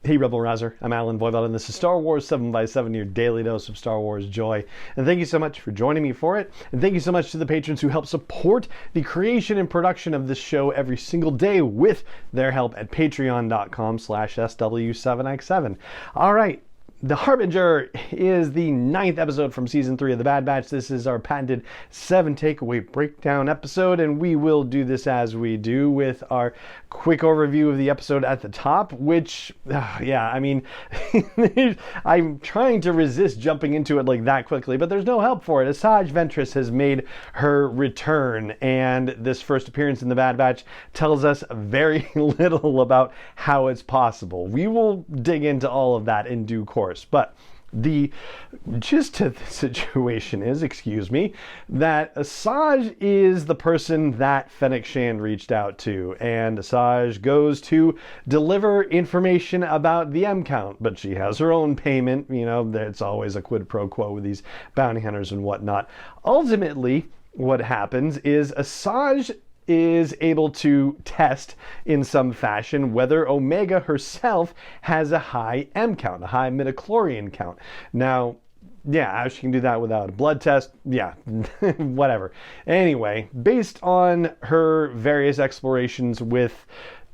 Hey Rebel Rouser, I'm Alan Voivod, and this is Star Wars 7x7, your daily dose of Star Wars joy. And thank you so much for joining me for it. And thank you so much to the patrons who help support the creation and production of this show every single day with their help at patreon.com/SW7x7. All right. The Harbinger is the 9th episode from Season 3 of The Bad Batch. This is our patented 7 takeaway breakdown episode, and we will do this as we do with our quick overview of the episode at the top, which, I'm trying to resist jumping into it like that quickly, but there's no help for it. Asajj Ventress has made her return, and this first appearance in The Bad Batch tells us very little about how it's possible. We will dig into all of that in due course. But the gist of the situation is, that Asajj is the person that Fennec Shand reached out to, and Asajj goes to deliver information about the M count, but she has her own payment. You know, it's always a quid pro quo with these bounty hunters and whatnot. Ultimately, what happens is Asajj is able to test in some fashion whether Omega herself has a high M count, a high midichlorian count. Now, how she can do that without a blood test, whatever. Anyway, based on her various explorations with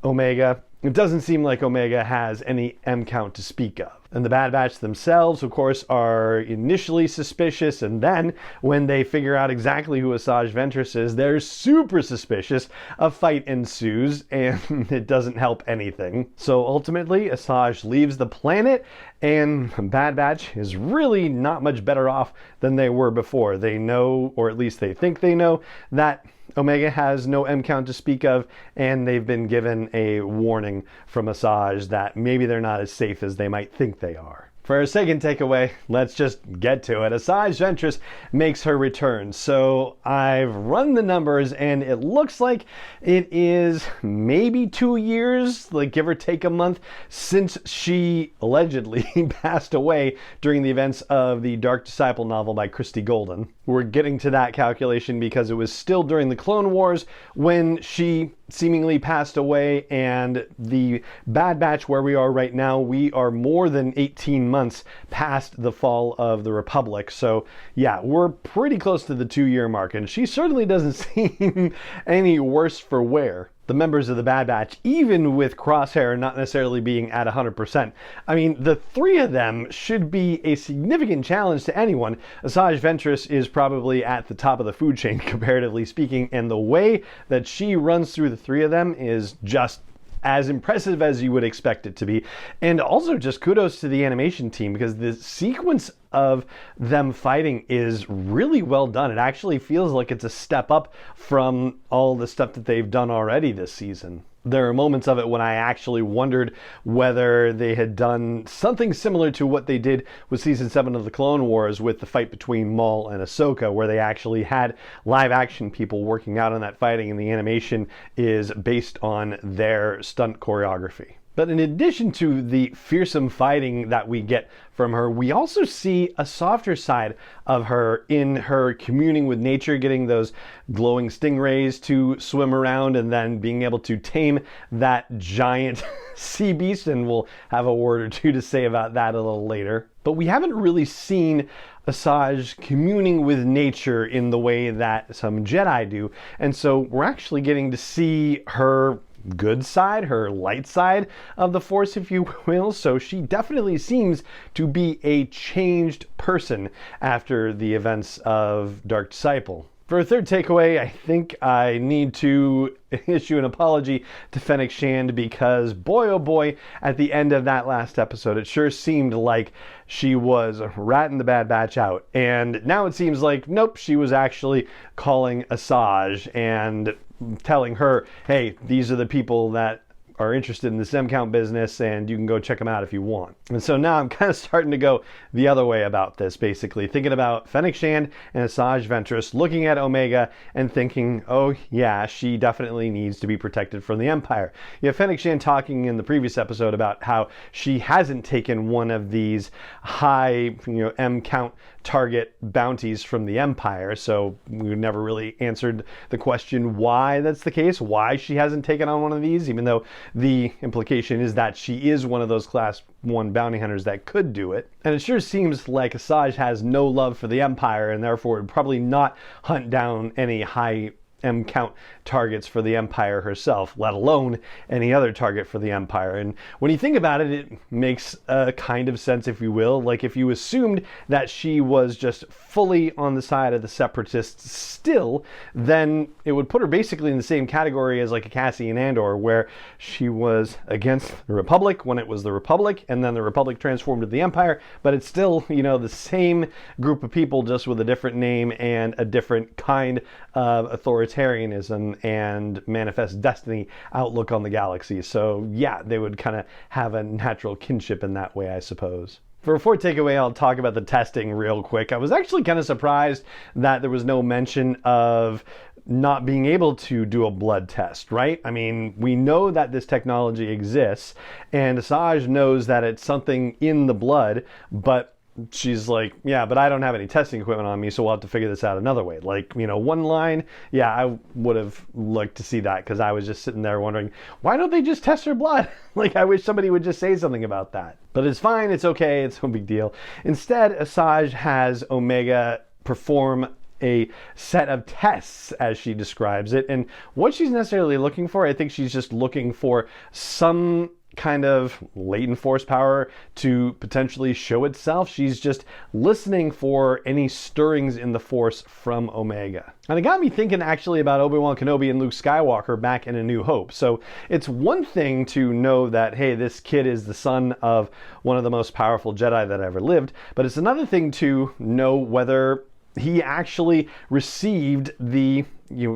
Omega, it doesn't seem like Omega has any M count to speak of. And the Bad Batch themselves, of course, are initially suspicious, and then when they figure out exactly who Asajj Ventress is, they're super suspicious. A fight ensues, and it doesn't help anything. So ultimately, Asajj leaves the planet, and Bad Batch is really not much better off than they were before. They know, or at least they think they know, that Omega has no M count to speak of, and they've been given a warning from Asajj that maybe they're not as safe as they might think they are. For our second takeaway, let's just get to it. Asajj Ventress makes her return. So I've run the numbers, and it looks like it is maybe 2 years, like give or take a month, since she allegedly passed away during the events of the Dark Disciple novel by Christie Golden. We're getting to that calculation because it was still during the Clone Wars when she seemingly passed away, and the Bad Batch where we are right now, we are more than 18 months past the fall of the Republic. So we're pretty close to the 2-year mark, and she certainly doesn't seem any worse for wear. The members of the Bad Batch, even with Crosshair not necessarily being at 100%, I mean, the 3 of them should be a significant challenge to anyone. Asajj Ventress is probably at the top of the food chain, comparatively speaking, and the way that she runs through the 3 of them is just as impressive as you would expect it to be. And also just kudos to the animation team, because the sequence of them fighting is really well done. It actually feels like it's a step up from all the stuff that they've done already this season. There are moments of it when I actually wondered whether they had done something similar to what they did with Season 7 of the Clone Wars with the fight between Maul and Ahsoka, where they actually had live action people working out on that fighting, and the animation is based on their stunt choreography. But in addition to the fearsome fighting that we get from her, we also see a softer side of her in her communing with nature, getting those glowing stingrays to swim around and then being able to tame that giant sea beast, and we'll have a word or two to say about that a little later. But we haven't really seen Asajj communing with nature in the way that some Jedi do, and so we're actually getting to see her good side, her light side of the Force, if you will. So she definitely seems to be a changed person after the events of Dark Disciple. For a third takeaway, I think I need to issue an apology to Fennec Shand, because boy oh boy, at the end of that last episode, it sure seemed like she was ratting the Bad Batch out. And now it seems like, nope, she was actually calling Asajj and telling her, hey, these are the people that are interested in this M count business, and you can go check them out if you want. And so now I'm kind of starting to go the other way about this, basically thinking about Fennec Shand and Asajj Ventress, looking at Omega and thinking, oh yeah, she definitely needs to be protected from the Empire. You have Fennec Shand talking in the previous episode about how she hasn't taken one of these high, M count target bounties from the Empire, so we never really answered the question why that's the case, why she hasn't taken on one of these, even though the implication is that she is one of those Class 1 bounty hunters that could do it. And it sure seems like Asajj has no love for the Empire and therefore would probably not hunt down any high M count targets for the Empire herself, let alone any other target for the Empire. And when you think about it, it makes a kind of sense, if you will. Like if you assumed that she was just fully on the side of the Separatists still, then it would put her basically in the same category as like a Cassian Andor, where she was against the Republic when it was the Republic, and then the Republic transformed to the Empire, but it's still, you know, the same group of people, just with a different name and a different kind of authoritarianism and manifest destiny outlook on the galaxy. So yeah, they would kind of have a natural kinship in that way, I suppose. For a fourth takeaway, I'll talk about the testing real quick. I was actually kind of surprised that there was no mention of not being able to do a blood test, right? I mean, we know that this technology exists, and Asajj knows that it's something in the blood, but she's like, yeah, but I don't have any testing equipment on me, so we'll have to figure this out another way. Like, you know, one line, yeah, I would have liked to see that, because I was just sitting there wondering, why don't they just test her blood? Like, I wish somebody would just say something about that. But it's fine, it's okay, it's no big deal. Instead, Asajj has Omega perform a set of tests, as she describes it. And what she's necessarily looking for, I think she's just looking for some kind of latent force power to potentially show itself. She's just listening for any stirrings in the force from Omega. And it got me thinking actually about Obi-Wan Kenobi and Luke Skywalker back in A New Hope. So it's one thing to know that, hey, this kid is the son of one of the most powerful Jedi that ever lived, but it's another thing to know whether he actually received the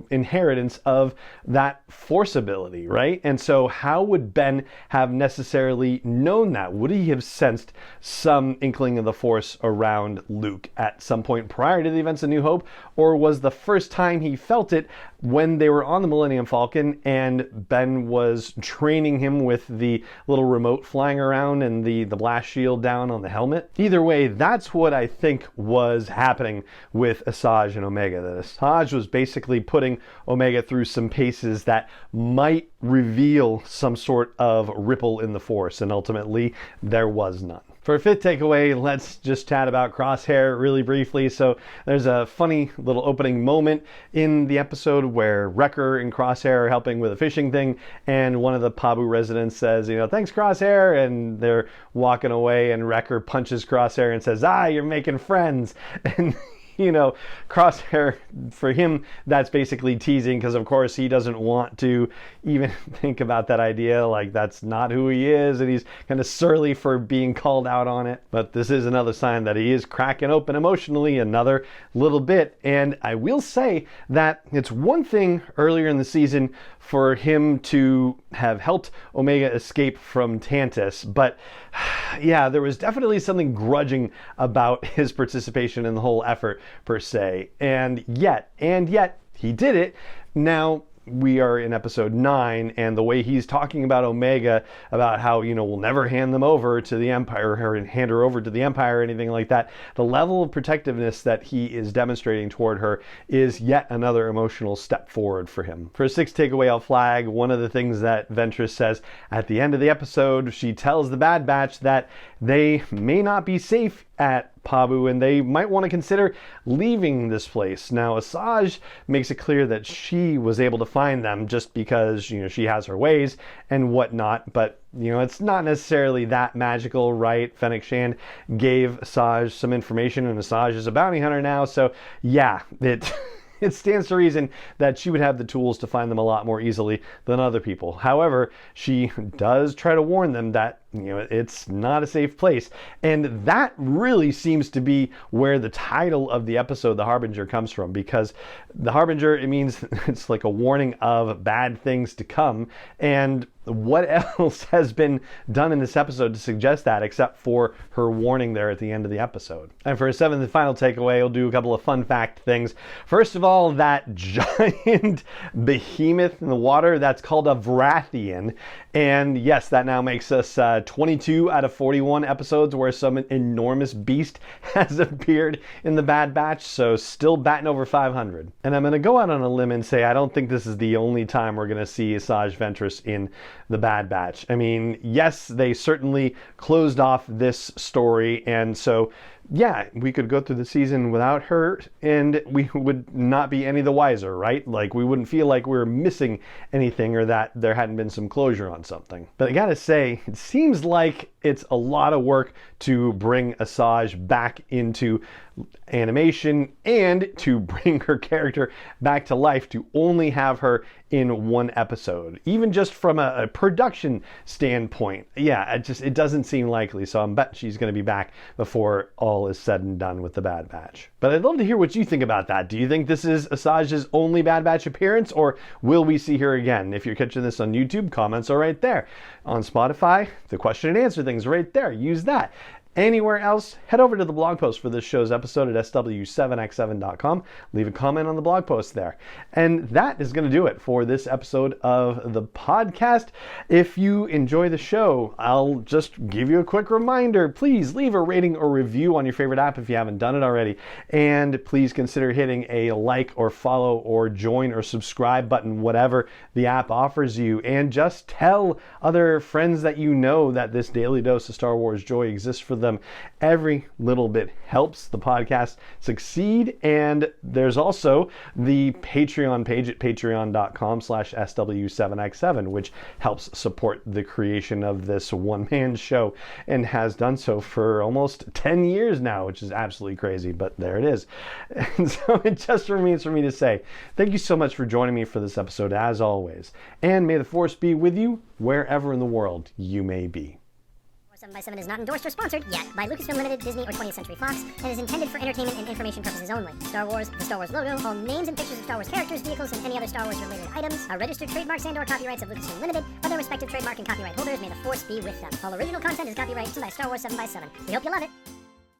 inheritance of that force ability, right? And so how would Ben have necessarily known that? Would he have sensed some inkling of the force around Luke at some point prior to the events of New Hope? Or was the first time he felt it when they were on the Millennium Falcon and Ben was training him with the little remote flying around and the blast shield down on the helmet? Either way, that's what I think was happening with Asajj and Omega. That Asajj was basically putting Omega through some paces that might reveal some sort of ripple in the force, and ultimately there was none. For a fifth takeaway, let's just chat about Crosshair really briefly. So there's a funny little opening moment in the episode where Wrecker and Crosshair are helping with a fishing thing, and one of the Pabu residents says, you know, thanks Crosshair, and they're walking away, and Wrecker punches Crosshair and says, you're making friends. And you know, Crosshair, for him, that's basically teasing, because of course he doesn't want to even think about that idea. Like, that's not who he is, and he's kind of surly for being called out on it. But this is another sign that he is cracking open emotionally another little bit. And I will say that it's one thing earlier in the season for him to have helped Omega escape from Tantus, but yeah, there was definitely something grudging about his participation in the whole effort, per se. And yet, he did it. Now, we are in episode 9, and the way he's talking about Omega, about how, you know, we'll never hand them over to the Empire, or hand her over to the Empire or anything like that, the level of protectiveness that he is demonstrating toward her is yet another emotional step forward for him. For a sixth takeaway, I'll flag one of the things that Ventress says at the end of the episode. She tells the Bad Batch that they may not be safe at Pabu, and they might want to consider leaving this place. Now, Asajj makes it clear that she was able to find them just because, you know, she has her ways and whatnot, but, you know, it's not necessarily that magical, right? Fennec Shand gave Asajj some information, and Asajj is a bounty hunter now, so yeah, it stands to reason that she would have the tools to find them a lot more easily than other people. However, she does try to warn them that, you know, it's not a safe place. And that really seems to be where the title of the episode, The Harbinger, comes from, because the Harbinger, it means it's like a warning of bad things to come. And what else has been done in this episode to suggest that, except for her warning there at the end of the episode? And for a seventh and final takeaway, we'll do a couple of fun fact things. First of all, that giant behemoth in the water, that's called a Vrathian. And yes, that now makes us 22 out of 41 episodes where some enormous beast has appeared in the Bad Batch, so still batting over 500. And I'm going to go out on a limb and say I don't think this is the only time we're going to see Asajj Ventress in the Bad Batch. I mean, yes, they certainly closed off this story, and so yeah, we could go through the season without her and we would not be any the wiser, right? Like, we wouldn't feel like we were missing anything or that there hadn't been some closure on something. But I gotta say, it seems like it's a lot of work to bring Asajj back into animation and to bring her character back to life, to only have her in one episode, even just from a production standpoint. Yeah, it doesn't seem likely, so I'm bet she's going to be back before all is said and done with the Bad Batch. But I'd love to hear what you think about that. Do you think this is Asajj's only Bad Batch appearance, or will we see her again? If you're catching this on YouTube, comments are right there. On Spotify, the question and answer thing's right there. Use that. Anywhere else, head over to the blog post for this show's episode at sw7x7.com. Leave a comment on the blog post there. And that is going to do it for this episode of the podcast. If you enjoy the show, I'll just give you a quick reminder. Please leave a rating or review on your favorite app if you haven't done it already. And please consider hitting a like or follow or join or subscribe button, whatever the app offers you. And just tell other friends that you know that this daily dose of Star Wars joy exists for them. Every little bit helps the podcast succeed. And there's also the Patreon page at patreon.com/SW7x7, which helps support the creation of this one-man show and has done so for almost 10 years now, which is absolutely crazy, but there it is. And so it just remains for me to say thank you so much for joining me for this episode, as always. And may the Force be with you wherever in the world you may be. 7x7 is not endorsed or sponsored yet by Lucasfilm Limited, Disney, or 20th Century Fox, and is intended for entertainment and information purposes only. Star Wars, the Star Wars logo, all names and pictures of Star Wars characters, vehicles, and any other Star Wars-related items are registered trademarks and/or copyrights of Lucasfilm Limited, or their respective trademark and copyright holders. May the Force be with them. All original content is copyright by Star Wars 7x7. We hope you love it.